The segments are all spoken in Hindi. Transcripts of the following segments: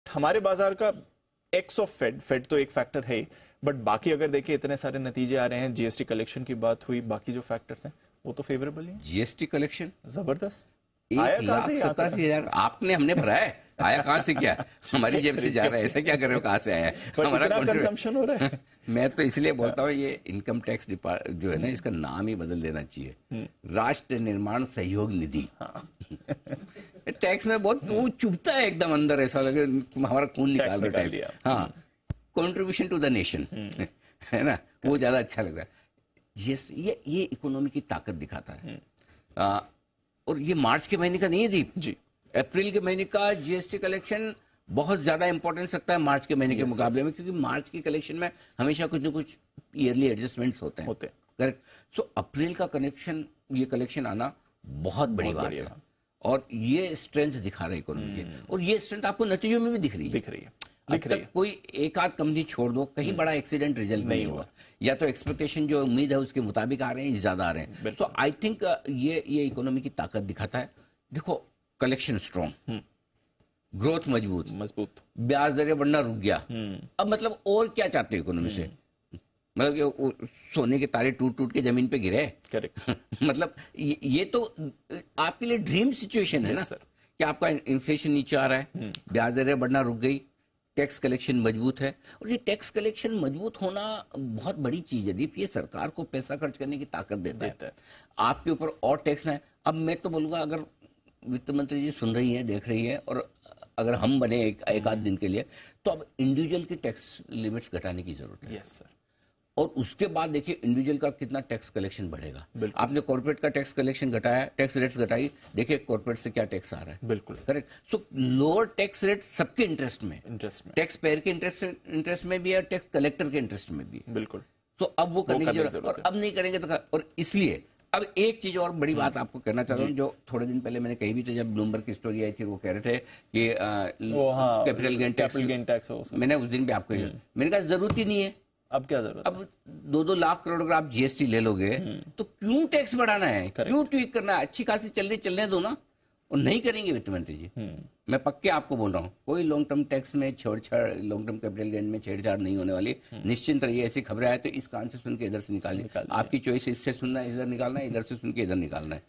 हमारे बाजार का एक्स ऑफ फेड तो एक फैक्टर है, बट बाकी अगर देखिए इतने सारे नतीजे आ रहे हैं, जीएसटी कलेक्शन की बात हुई, बाकी जो फैक्टर्स हैं वो तो फेवरेबल ही है। जीएसटी कलेक्शन जबरदस्त। 1,87,000 आपने हमने भरा है, आया कहां से? क्या हमारी जेब से जा रहा है? ऐसा क्या कर रहे हो, कहां से आया है? हमारा कंजम्पशन हो रहा है। मैं तो इसलिए बोलता हूँ ये इनकम टैक्स जो है ना, इसका नाम ही बदल देना चाहिए, राष्ट्र निर्माण सहयोग निधि। टैक्स में बहुत वो चुभता है एकदम अंदर, ऐसा लगे हमारा खून निकाल रहा है टैक्स। हाँ, कॉन्ट्रीब्यूशन टू द नेशन है ना, वो ज्यादा अच्छा लगता है। ये इकोनॉमी की ताकत दिखाता है। और ये मार्च के महीने का नहीं है दीप जी, अप्रैल के महीने का जीएसटी कलेक्शन बहुत ज्यादा इंपॉर्टेंस रखता है मार्च के महीने के मुकाबले में, क्योंकि मार्च की कलेक्शन में हमेशा कुछ न कुछ ईयरली एडजस्टमेंट्स होते हैं। करेक्ट। सो अप्रैल का ये कलेक्शन आना बहुत बड़ी बात है, और ये स्ट्रेंथ दिखा रहा है इकोनॉमी की, और ये स्ट्रेंथ आपको नतीजों में भी दिख रही है। अब तक कोई एक आध कंपनी छोड़ दो, कहीं बड़ा एक्सीडेंट रिजल्ट नहीं हुआ, या तो एक्सपेक्टेशन जो उम्मीद है उसके मुताबिक आ रहे हैं, ज्यादा आ रहे हैं। सो आई थिंक ये इकोनॉमी की ताकत दिखाता है। देखो, कलेक्शन स्ट्रॉन्ग, ग्रोथ मजबूत, ब्याज दरें बढ़ना रुक गया। अब मतलब और क्या चाहते हो इकोनॉमी से? मतलब सोने के तारे टूट टूट के जमीन पे गिरे। करेक्ट। मतलब ये तो आपके लिए ड्रीम सिचुएशन है ना सर, कि आपका इन्फ्लेशन नीचे आ रहा है, ब्याज दरें बढ़ना रुक गई, टैक्स कलेक्शन मजबूत है। और ये टैक्स कलेक्शन मजबूत होना बहुत बड़ी चीज है दीप, ये सरकार को पैसा खर्च करने की ताकत देता है। आपके ऊपर और टैक्स ना है। अब मैं तो बोलूंगा, अगर वित्त मंत्री जी सुन रही है, देख रही है, और अगर हम बने एक आध दिन के लिए, तो अब इंडिविजुअल की टैक्स लिमिट्स घटाने की जरूरत है। Yes sir. और उसके बाद देखिए इंडिविजुअल का कितना टैक्स कलेक्शन बढ़ेगा। आपने कॉर्पोरेट का टैक्स कलेक्शन घटाया, टैक्स रेट्स घटाई, देखिए कॉर्पोरेट से क्या टैक्स आ रहा है। बिल्कुल करेक्ट। सो लोअर टैक्स रेट सबके इंटरेस्ट में, टैक्स पेयर के इंटरेस्ट में भी है, टैक्स कलेक्टर के इंटरेस्ट में भी है। बिल्कुल। तो अब वो करने की जरूरत है, और अब नहीं करेंगे तो और इसलिए अब एक चीज और बड़ी बात आपको कहना चाहता हूँ, जो थोड़े दिन पहले मैंने कही भी थी, जब ब्लूमबर्ग की स्टोरी आई थी, वो कह रहे थे कि कैपिटल गेन टैक्स हो। मैंने उस दिन भी आपको मैंने कहा जरूरत ही नहीं है। अब क्या जरूरत? अब 2-2 लाख करोड़ अगर आप जीएसटी ले लोगे तो क्यों टैक्स बढ़ाना है, क्यों ट्वीक करना है? अच्छी खासी चलने दो ना। और नहीं करेंगे वित्त मंत्री जी, मैं पक्के आपको बोल रहा हूँ, कोई लॉन्ग टर्म टैक्स में छेड़छाड़, लॉन्ग टर्म कैपिटल गेन में छेड़छाड़ नहीं होने वाली। निश्चिंत रहिए। ऐसी खबरें आए तो इस कान से सुन के इधर से निकालिए। आपकी चॉइस इससे सुनना है, इधर निकालना है, इधर से सुन के इधर निकालना है,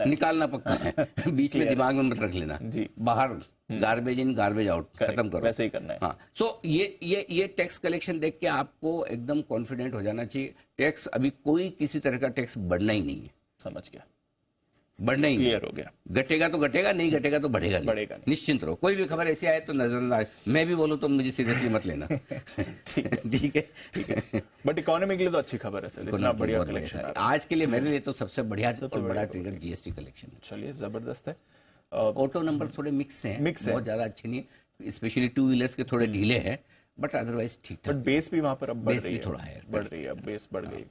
निकालना पक्का है। बीच में दिमाग में मत रख लेना, बाहर गार्बेज इन गार्बेज आउट, खत्म करो, वैसे ही करना है। हाँ, सो ये टैक्स कलेक्शन देख के आपको एकदम कॉन्फिडेंट हो जाना चाहिए। टैक्स अभी कोई किसी तरह का टैक्स बढ़ना ही नहीं है। समझ गया, बढ़ना ही क्लियर हो गया। घटेगा तो घटेगा, नहीं घटेगा तो बढ़ेगा नहीं। निश्चिंत रहो। कोई भी खबर ऐसी आए तो नजरअंदाज, मैं भी बोलूं तो मुझे सीरियसली मत लेना। ठीक है। बट इकोनॉमी के लिए तो अच्छी खबर है सर, इतना बढ़िया कलेक्शन आज के लिए मेरे लिए तो सबसे बढ़िया और बड़ा ट्रिगर जीएसटी कलेक्शन। चलिए, जबरदस्त है। ऑटो नंबर थोड़े मिक्स हैं, बहुत ज्यादा अच्छे नहीं, स्पेशली 2 व्हीलर्स के थोड़े ढीले हैं, बट अदरवाइज ठीक ठाक। बेस भी वहां पर अब बढ़ रही है, थोड़ा है, बढ़ रही है, अब बेस बढ़ गई।